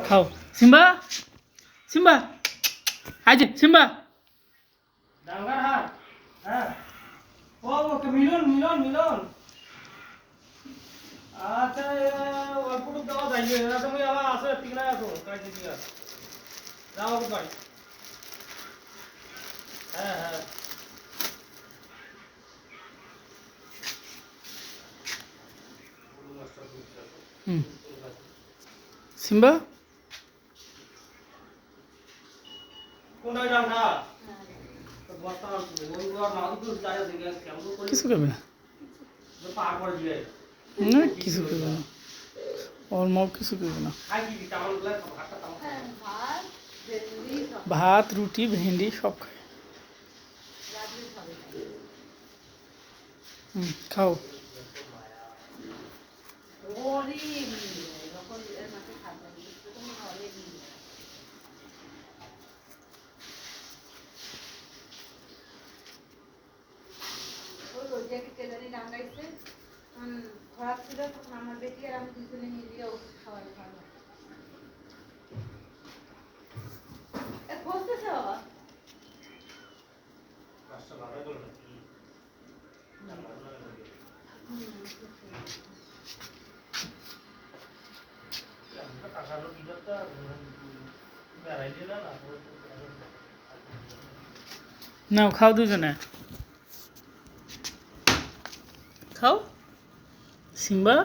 খাও Simba Simba আজ Simba মিলন মিলন মিলন আচ্ছা অল্পটুকু দেওয়া যায় তুমি আবার আসো ঠিক না আসো কাজে দিয়া যাও ভাই হ্যাঁ হ্যাঁ সিম্বা কোনটা যাও না কিছু করবে না না কিছু করবে না ওর মাও কিছু করবে না ভাত রুটি ভেন্ডি সব খায় খাও খারাপ ছিল তখন আমার বেটি আর আমি দুজনে মিলিয়ে খাওয়াই খাওয়া বসতেছে বাবা নাও খাও দুজনে খাও সিম্বা